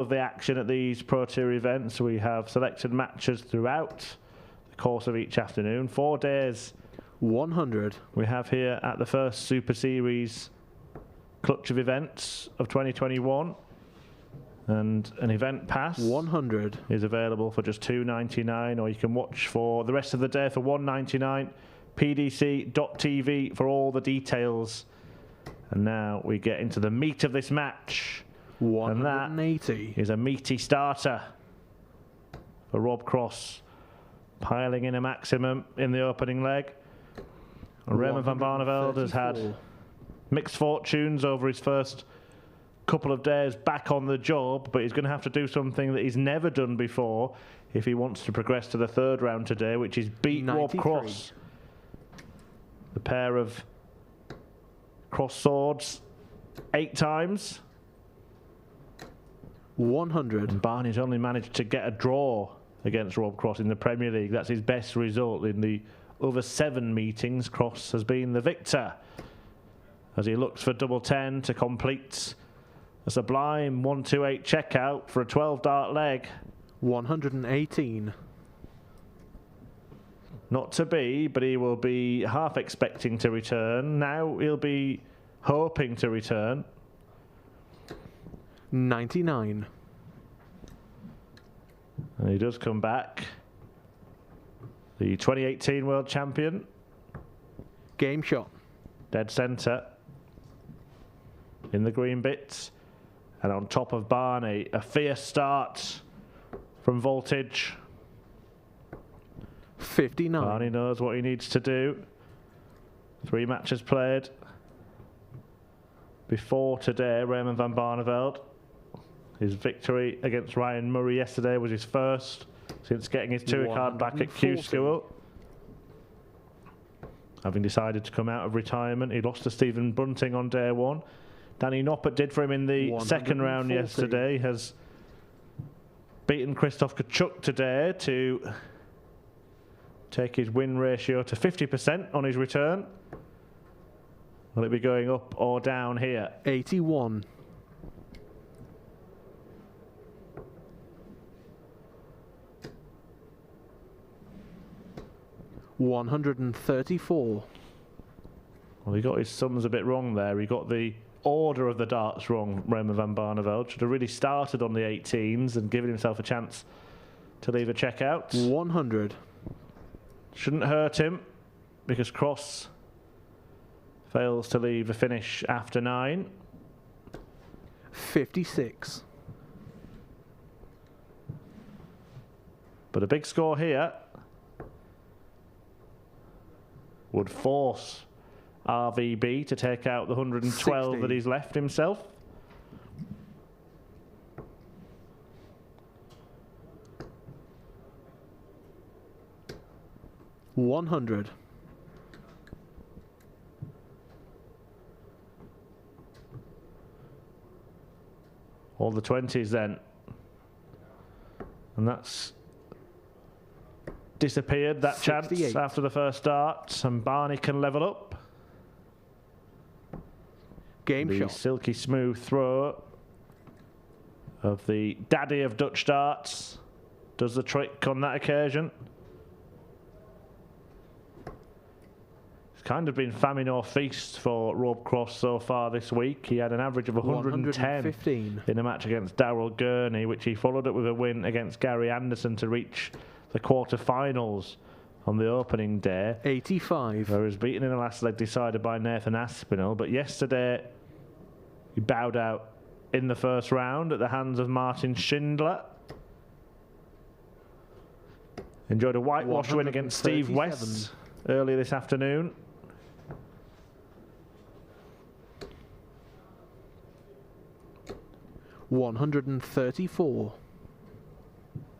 of the action at these Pro Tour events. We have selected matches throughout the course of each afternoon. 4 days 100 we have here at the first Super Series clutch of events of 2021, and an event pass 100 is available for just $2.99, or you can watch for the rest of the day for $1.99. PDC.tv for all the details. And now we get into the meat of this match. 180 and that is a meaty starter for Rob Cross, piling in a maximum in the opening leg. Raymond van Barneveld has had mixed fortunes over his first couple of days back on the job, but he's going to have to do something that he's never done before if he wants to progress to the third round today, which is beat 93. Rob Cross. The pair of cross swords 8 times. 100 and Barney's only managed to get a draw against Rob Cross in the Premier League. That's his best result. In the over 7 meetings, Cross has been the victor as he looks for double 10 to complete a sublime 128 checkout for a 12 dart leg. 118 not to be, but he will be half expecting to return. Now he'll be hoping to return. 99 and he does come back. The 2018 world champion. Game shot. Dead centre. In the green bits. And on top of Barney, a fierce start from Voltage. 59 Barney knows what he needs to do. 3 matches played before today. Raymond van Barneveld. His victory against Ryan Murray yesterday was his first since getting his tour card back at Q School. Having decided to come out of retirement, he lost to Stephen Bunting on day 1. Danny Noppert did for him in the second round yesterday. Has beaten Christoph Kachuk today to take his win ratio to 50% on his return. Will it be going up or down here? 81 134 Well, he got his sums a bit wrong there. He got the order of the darts wrong, Raymond van Barneveld. Should have really started on the 18s and given himself a chance to leave a checkout. 100 Shouldn't hurt him because Cross fails to leave a finish after 9. 56 But a big score here would force RVB to take out the 112 60 that he's left himself. $100 All the 20s then. And that's disappeared, that 68 chance after the first start, and Barney can level up. Game the shot. Silky smooth throw of the daddy of Dutch darts does the trick on that occasion. It's kind of been famine or feast for Rob Cross so far this week. He had an average of 110 in a match against Darrell Gurney, which he followed up with a win against Gary Anderson to reach the quarter-finals on the opening day. 85 Where he was beaten in the last leg decided by Nathan Aspinall, but yesterday he bowed out in the first round at the hands of Martin Schindler. Enjoyed a whitewash win against Steve West earlier this afternoon. $134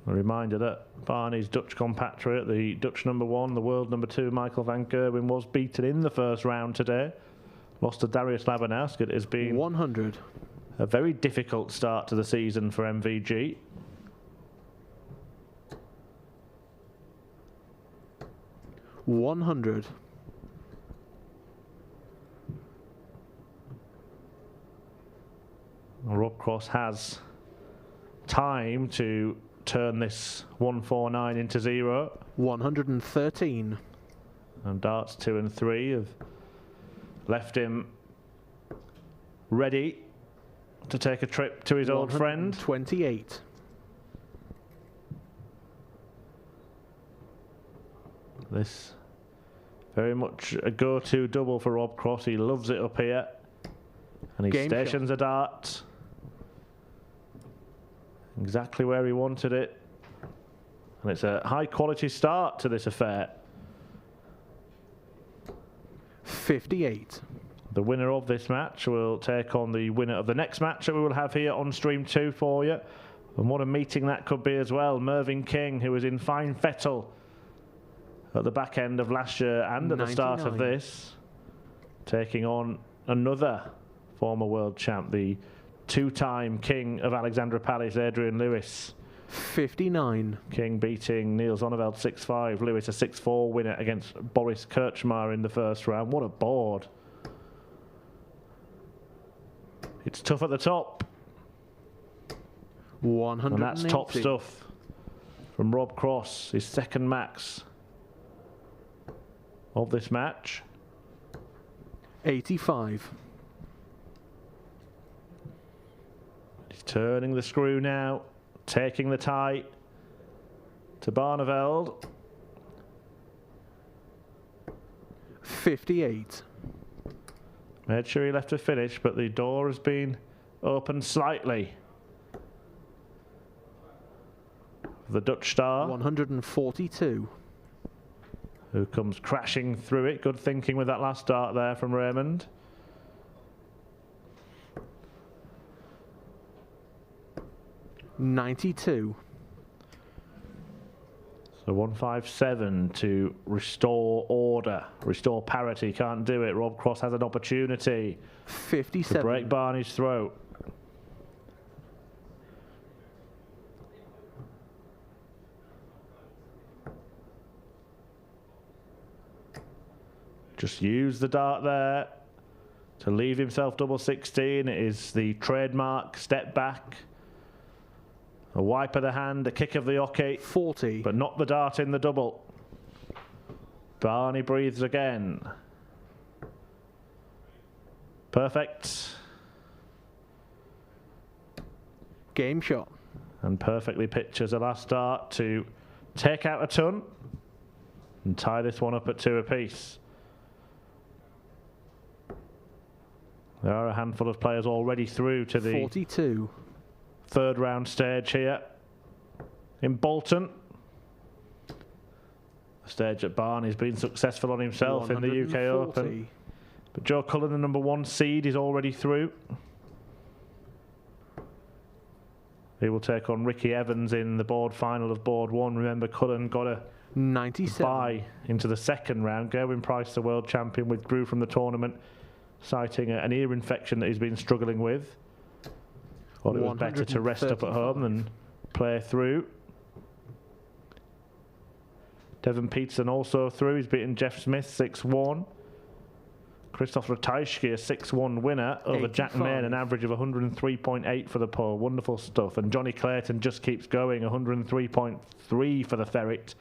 A reminder that Barney's Dutch compatriot, the Dutch #1, the world #2, Michael van Gerwen, was beaten in the first round today. Lost to Darius Labanauskas. It has been 100 a very difficult start to the season for MVG. $100 Rob Cross has time to turn this 149 into 0. 113. And darts 2 and 3 have left him ready to take a trip to his old friend. 28. This very much a go-to double for Rob Cross. He loves it up here. And he stations a dart exactly where he wanted it. And it's a high quality start to this affair. 58. The winner of this match will take on the winner of the next match that we will have here on stream 2 for you. And what a meeting that could be as well. Mervyn King, who was in fine fettle at the back end of last year and at 99. The start of this, taking on another former world champ, the two-time king of Alexandra Palace, Adrian Lewis. 59. King beating Neil Zonneveld 6-5. Lewis a 6-4 winner against Boris Kirchmar in the first round. What a board. It's tough at the top. 180. And that's top stuff from Rob Cross, his second max of this match. 85. He's turning the screw now, taking the tie to Barneveld. 58. Made sure he left a finish, but the door has been opened slightly. The Dutch star. 142. Who comes crashing through it. Good thinking with that last dart there from Raymond. $92. So 157 to restore order, restore parity. Can't do it. Rob Cross has an opportunity 57. to break Barney's throat. Just use the dart there to leave himself double 16. It is the trademark step back. A wipe of the hand, a kick of the hockey. 40. But not the dart in the double. Barney breathes again. Perfect. Game shot. And perfectly pitches a last dart to take out a ton and tie this one up at 2 apiece. There are a handful of players already through to the 42. third round stage here in Bolton. A stage that Barney's been successful on himself in the UK Open. But Joe Cullen, the number 1 seed, is already through. He will take on Ricky Evans in the board final of board 1. Remember, Cullen got a 97. bye into the second round. Gerwyn Price, the world champion, withdrew from the tournament, citing an ear infection that he's been struggling with. Thought it was better to rest up at home than play through. Devon Peterson also through. He's beaten Jeff Smith 6-1. Christoph Ratajski, a 6-1 winner over 85. Jack Main, an average of 103.8 for the pole. Wonderful stuff. And Johnny Clayton just keeps going, 103.3 for the Ferret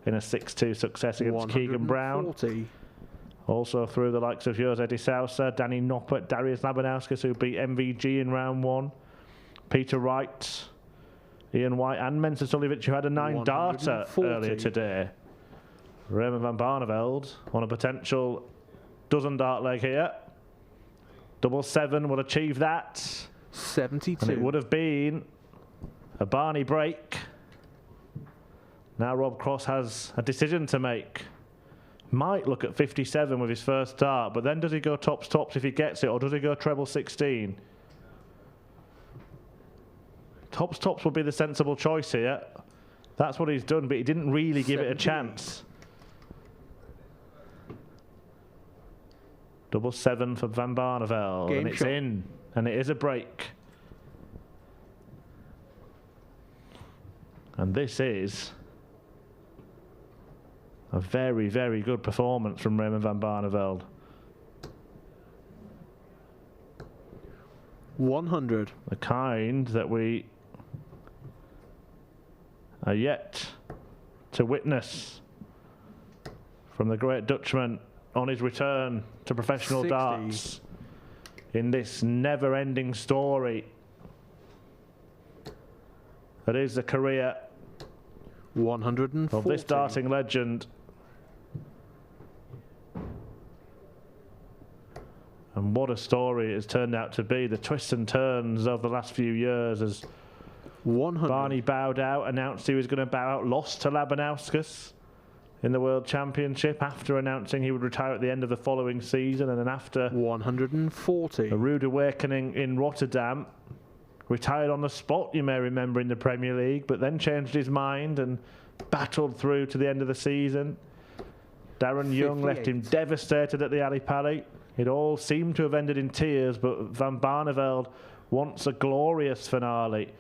in a 6-2 success against Keegan Brown. Also through the likes of Jose de Sousa, Danny Noppert, Darius Labanauskas, who beat MVG in round 1. Peter Wright, Ian White and Mensa Suljovic, who had a 9-darter earlier today. Raymond van Barneveld on a potential dozen dart leg here. Double 7 will achieve that. 72. And it would have been a Barney break. Now Rob Cross has a decision to make. Might look at 57 with his first dart, but then does he go tops if he gets it, or does he go treble 16? Tops will be the sensible choice here. That's what he's done, but he didn't really give it a chance. Double 7 for Van Barneveld, and it's in, and it is a break. And this is a very, very good performance from Raymond van Barneveld. 100. The kind that we are yet to witness from the great Dutchman on his return to professional 60. darts in this never-ending story that is the career 140. of this darting legend. And what a story it has turned out to be. The twists and turns of the last few years as 100. Barney bowed out, announced he was going to bow out, lost to Labanauskas in the World Championship after announcing he would retire at the end of the following season. And then after 140. a rude awakening in Rotterdam, retired on the spot, you may remember, in the Premier League, but then changed his mind and battled through to the end of the season. Darren Young left him devastated at the Ali Pali. It all seemed to have ended in tears, but Van Barneveld wants a glorious finale,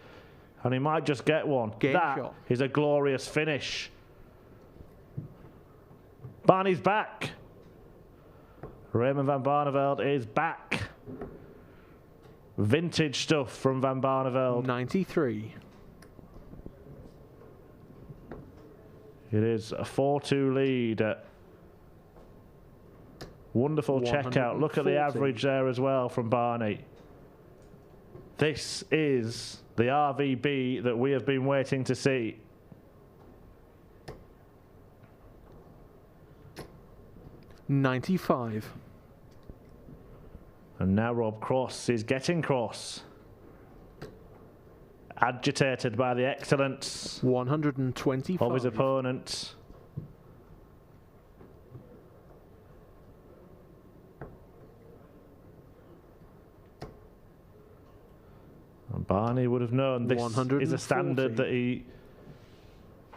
and he might just get one. That is a glorious finish. Barney's back. Raymond van Barneveld is back. Vintage stuff from Van Barneveld. 93. It is a 4-2 lead. Wonderful checkout. Look at the average there as well from Barney. This is the RVB that we have been waiting to see. $95. And now Rob Cross is getting cross. Agitated by the excellence 125 of his opponent. And Barney would have known this is a standard that he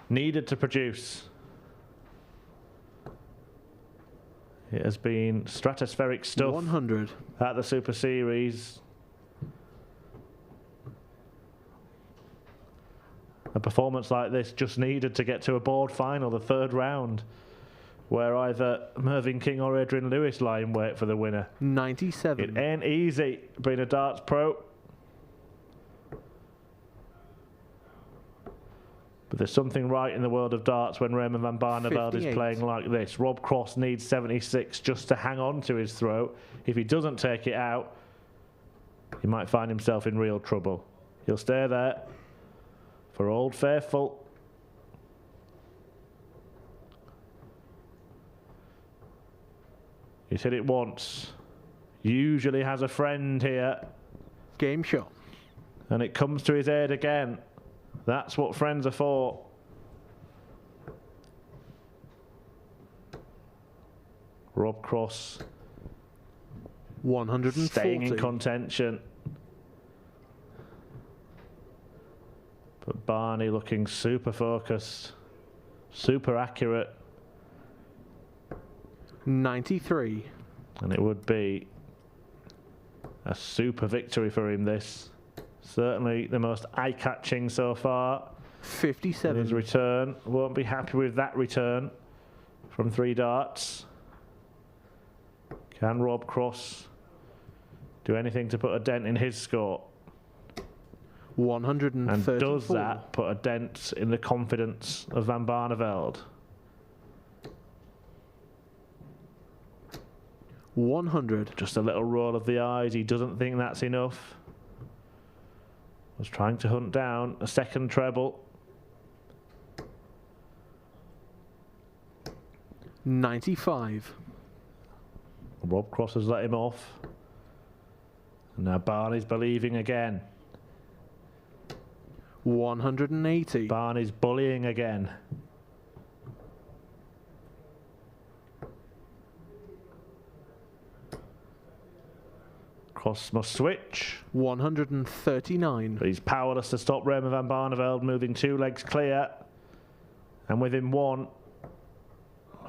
needed to produce. It has been stratospheric stuff 100 at the Super Series. A performance like this just needed to get to a board final, the third round, where either Mervyn King or Adrian Lewis lie in wait for the winner. 97. It ain't easy being a darts pro. But there's something right in the world of darts when Raymond van Barneveld 58. is playing like this. Rob Cross needs 76 just to hang on to his throat. If he doesn't take it out, he might find himself in real trouble. He'll stay there for Old Faithful. He's hit it once. Usually has a friend here. Game shot. And it comes to his aid again. That's what friends are for. Rob Cross 140. staying in contention. But Barney looking super focused, super accurate. 93. And it would be a super victory for him, this. Certainly the most eye-catching so far. 57. In his return. Won't be happy with that return from 3 darts. Can Rob Cross do anything to put a dent in his score? 134. And does that put a dent in the confidence of Van Barneveld? 100. Just a little roll of the eyes. He doesn't think that's enough. Was trying to hunt down a second treble. 95. Rob Cross has let him off. And now Barney's believing again. 180. Barney's bullying again. Cross must switch. 139. But he's powerless to stop Raymond van Barneveld, moving 2 legs clear. And within 1.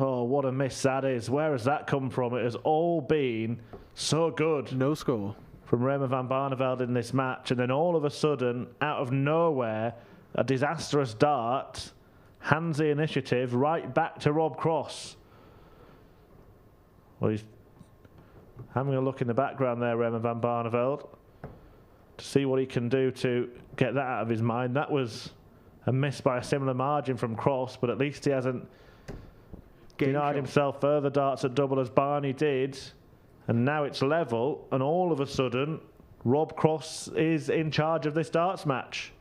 Oh, what a miss that is. Where has that come from? It has all been so good. No score. From Raymond van Barneveld in this match. And then all of a sudden, out of nowhere, a disastrous dart hands the initiative right back to Rob Cross. Well, he's having a look in the background there, Raymond van Barneveld, to see what he can do to get that out of his mind. That was and missed by a similar margin from Cross, but at least he hasn't denied himself further darts at double as Barney did. And now it's level, and all of a sudden, Rob Cross is in charge of this darts match.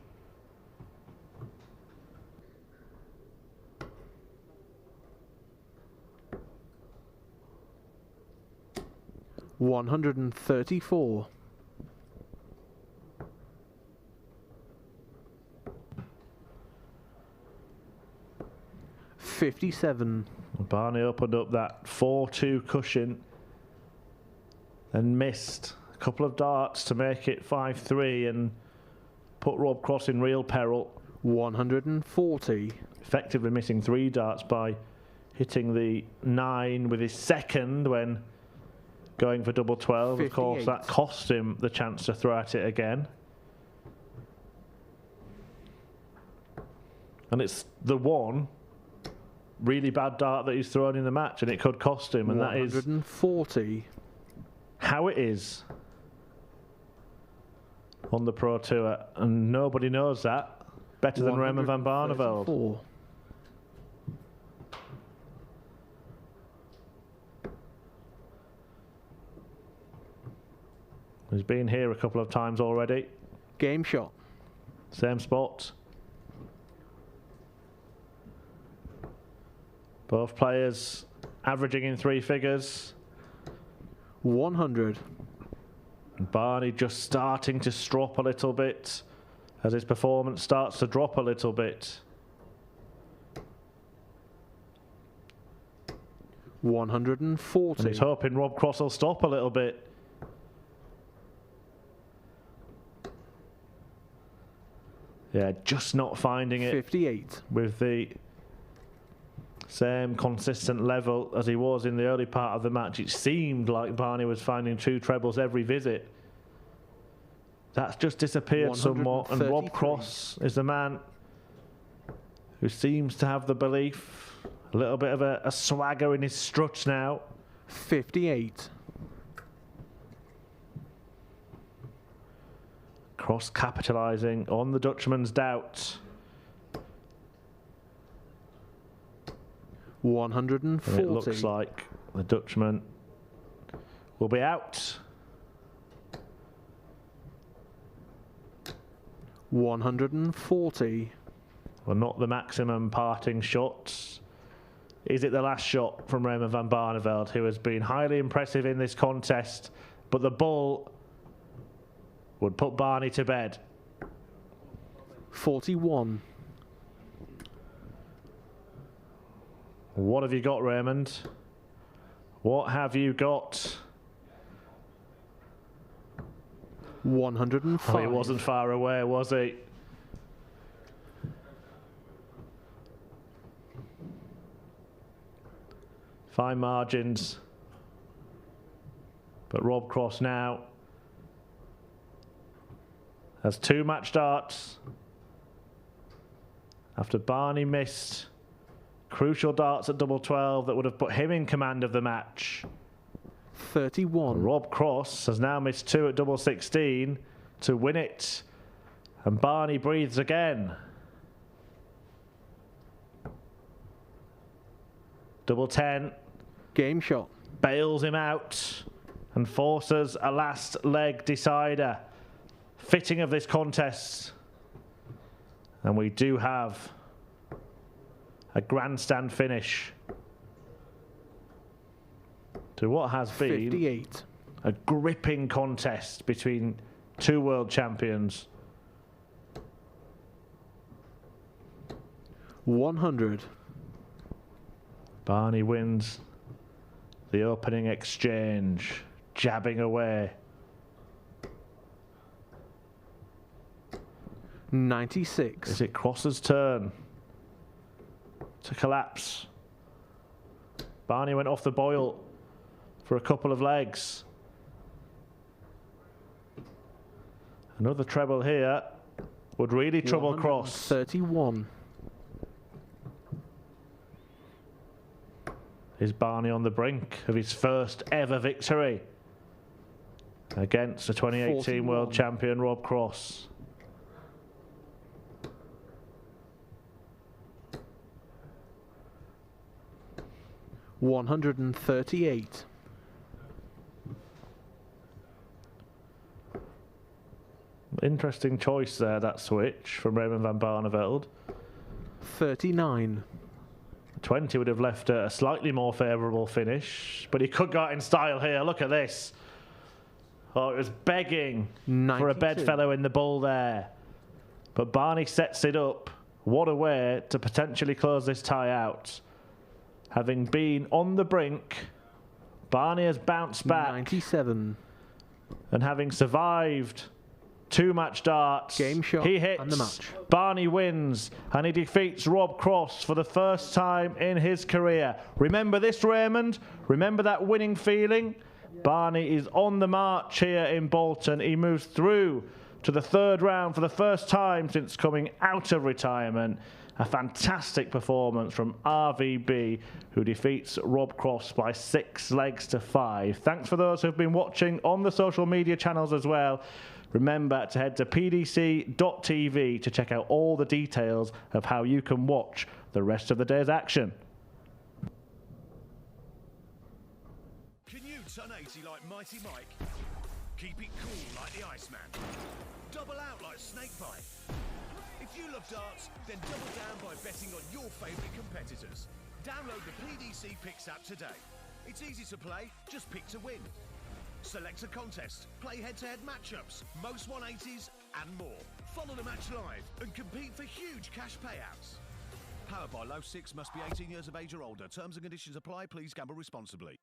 $134. 57. Barney opened up that 4-2 cushion and missed a couple of darts to make it 5-3 and put Rob Cross in real peril. 140. Effectively missing 3 darts by hitting the 9 with his second when going for double 12. 58. Of course, that cost him the chance to throw at it again. And it's the one really bad dart that he's thrown in the match, and it could cost him. And 140. That is how it is on the Pro Tour, and nobody knows that better than Raymond van Barneveld. He's been here a couple of times already. Game shot. Same spot. Both players averaging in 3 figures. 100. And Barney just starting to strop a little bit as his performance starts to drop a little bit. 140. And he's hoping Rob Cross will stop a little bit. Yeah, just not finding it. 58. With the same consistent level as he was in the early part of the match. It seemed like Barney was finding 2 trebles every visit. That's just disappeared somewhat, and Rob Cross is the man who seems to have the belief, a little bit of a swagger in his strut now. 58. Cross capitalising on the Dutchman's doubt. 140. It looks like the Dutchman will be out. 140. Well, not the maximum parting shots. Is it the last shot from Raymond van Barneveld, who has been highly impressive in this contest, but the bull would put Barney to bed. 41. What have you got, Raymond? What have you got? 105. Oh, he wasn't far away, was he? Fine margins. But Rob Cross now has 2 match darts after Barney missed crucial darts at double 12 that would have put him in command of the match. 31. Rob Cross has now missed 2 at double 16 to win it, and Barney breathes again. Double 10. Game shot. Bails him out and forces a last leg decider. Fitting of this contest. And we do have a grandstand finish to what has been 58. a gripping contest between 2 world champions. 100. Barney wins the opening exchange, jabbing away. 96. Is it Cross's turn to collapse? Barney went off the boil for a couple of legs. Another treble here would really trouble Cross. 31. Is Barney on the brink of his first ever victory against the 2018 41. world champion Rob Cross? 138. Interesting choice there, that switch from Raymond van Barneveld. 39. 20 would have left a slightly more favourable finish, but he could go out in style here. Look at this. Oh, it was begging 92. for a bedfellow in the bull there. But Barney sets it up. What a way to potentially close this tie out. Having been on the brink, Barney has bounced back. 97. And having survived 2 match darts, Game shot he hits, and the match. Barney wins, and he defeats Rob Cross for the first time in his career. Remember this, Raymond? Remember that winning feeling? Barney is on the march here in Bolton. He moves through to the 3rd round for the first time since coming out of retirement. A fantastic performance from RVB, who defeats Rob Cross by 6 legs to 5. Thanks for those who've been watching on the social media channels as well. Remember to head to pdc.tv to check out all the details of how you can watch the rest of the day's action. Can you turn 80 like Mighty Mike? Keep it cool like the Iceman? Double out like Snakebite? If you love darts, then double down by betting on your favourite competitors. Download the PDC Picks app today. It's easy to play, just pick to win. Select a contest, play head-to-head matchups, most 180s and more. Follow the match live and compete for huge cash payouts. Powered by Low 6, must be 18 years of age or older. Terms and conditions apply. Please gamble responsibly.